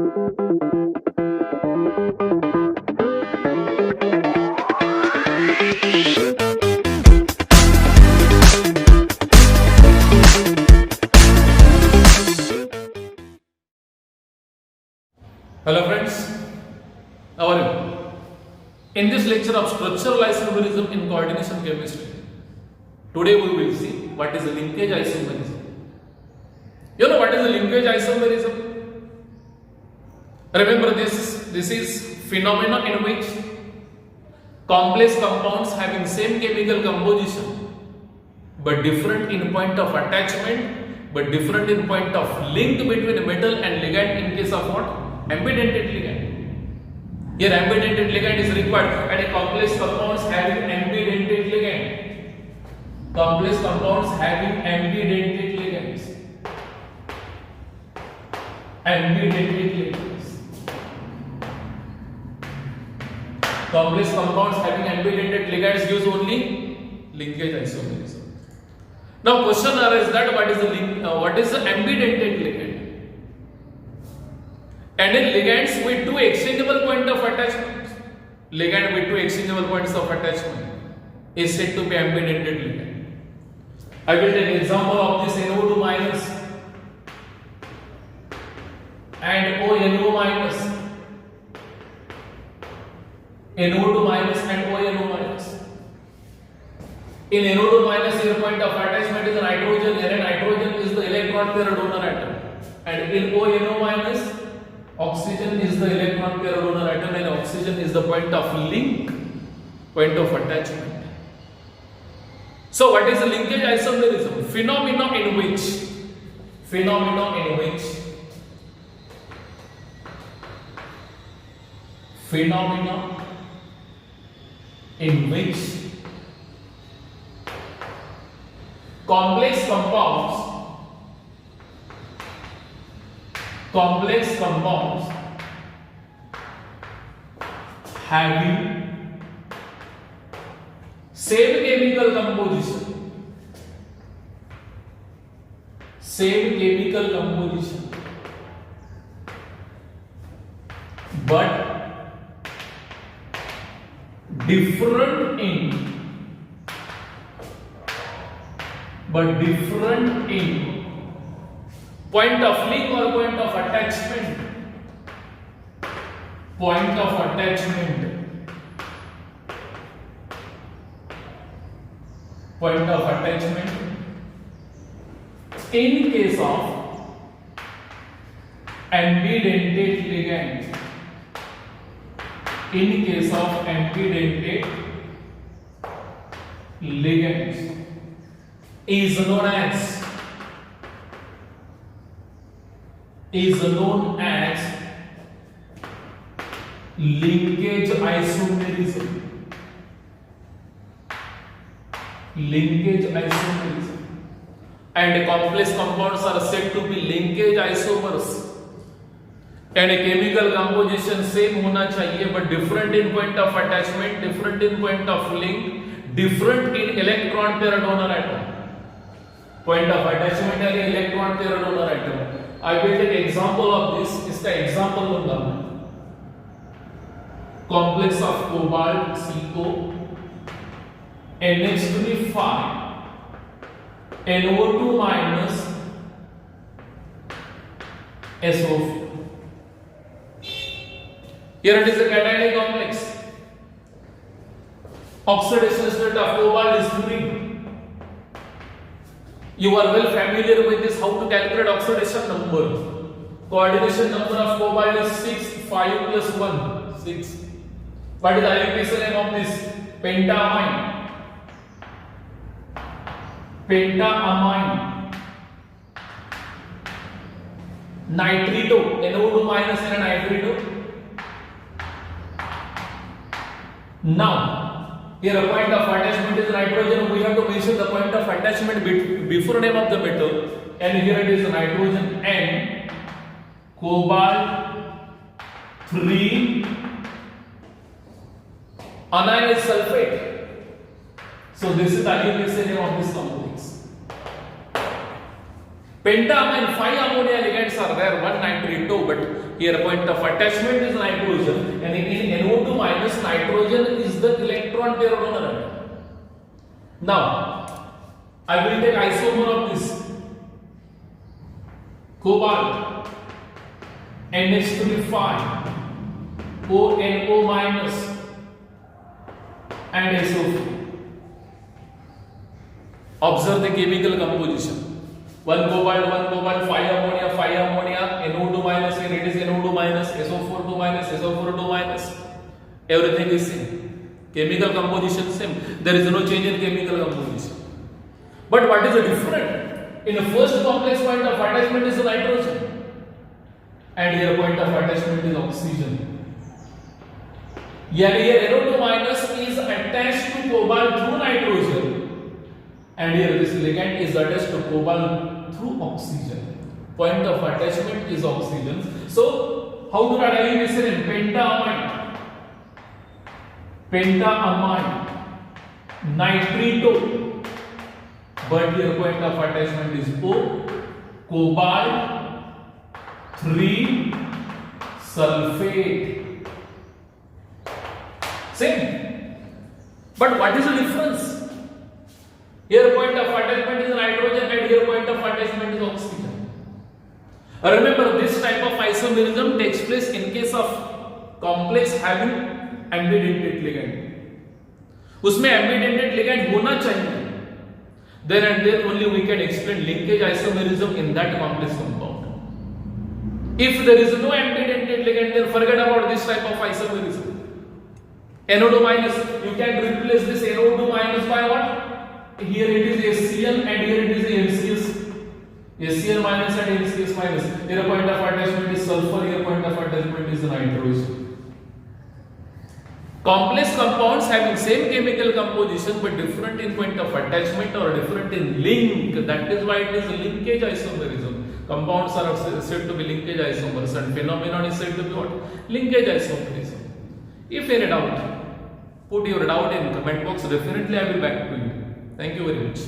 Hello friends, how are you? In this lecture of structural isomerism in coordination chemistry, today we will see what is linkage isomerism. You know what is linkage isomerism? Remember this is phenomena in which complex compounds having same chemical composition but different in point of attachment but different in point of link between metal and ligand in case of what? Ambidentate ligand. Here ambidentate ligand is required and a complex compounds having ambidentate ligand. Complex compounds having ambidentate ligands. Ambidentate ligands. Complex compounds having ambidentate ligands use only linkage isomerism. Now question arises that what is the ambidentate ligand? And in ligands with two exchangeable point of attachment, ligand with two exchangeable points of attachment is said to be ambidentate ligand. I will take example of this NO2 minus and ONO minus, NO2 minus and ONO minus. In NO2 minus, your point of attachment is nitrogen, and nitrogen is the electron pair donor atom, and in ONO minus, oxygen is the electron pair donor atom and oxygen is the point of link, point of attachment. So what is the linkage isomerism? Phenomena in which complex compounds having same chemical composition but different in point of link or point of attachment. In case of ambidentate ligand. In case of ambidentate ligands is known as linkage isomerism. And complex compounds are said to be linkage isomers. And a chemical composition same होना चाहिए but different in point of attachment, different in point of link, different in electron pair donor atom. Point of attachment and electron pair donor atom. I will take example of this. इसका example लूँगा मैं. Complex of cobalt CO NH3 NO2 minus SO4. Here it is a cationic complex. Oxidation state of cobalt is 3. You are well familiar with this, how to calculate oxidation number. Coordination number of cobalt is 6, 5 plus 1, 6. What is the IUPAC name of this? Pentamine. Nitrito, NO2 minus and nitrito. Now, here a point of attachment is nitrogen. We have to mention the point of attachment before name of the metal, and here it is nitrogen N, cobalt 3, anion is sulfate. So this is the IUPAC name of this complex. Pentamine 5 ammonia ligands are there, 1 nitrito, but Here point of attachment is nitrogen, and in NO2 minus nitrogen is the electron pair donor. Now, I will take isomer of this cobalt NH3 ONO minus and SO4. Observe the chemical composition. One cobalt, 5 ammonia, NO2 minus, here it is NO2 minus, SO4 minus, SO4 minus. Everything is same. Chemical composition same. There is no change in chemical composition. But what is the difference? In the first complex point of attachment is nitrogen, and here point of attachment is oxygen. Here NO2 minus is attached to cobalt through nitrogen, and here this ligand is attached to cobalt through oxygen. Point of attachment is oxygen. So, how do I write this in pentaamine? Pentaamine, nitrito. But here point of attachment is O, cobalt 3 sulfate. Same. But what is the difference? Here point of attachment is nitrogen and here point of attachment is oxygen. Remember, this type of isomerism takes place in case of complex having ambidentate ligand. उसमें ambidentate ligand होना चाहिए. Then and there only we can explain linkage isomerism in that complex compound. If there is no ambidentate ligand, then forget about this type of isomerism. NO2 minus, you can replace this NO2 minus by what? Here it is HCl and here it is NCS. HCl minus and NCS minus. Here point of attachment is sulfur, here point of attachment is nitrogen. Complex compounds having same chemical composition but different in point of attachment or different in link. That is why it is linkage isomerism. Compounds are said to be linkage isomers and phenomenon is said to be what? Linkage isomerism. If any doubt, put your doubt in comment box. Definitely I will back to you. Thank you very much.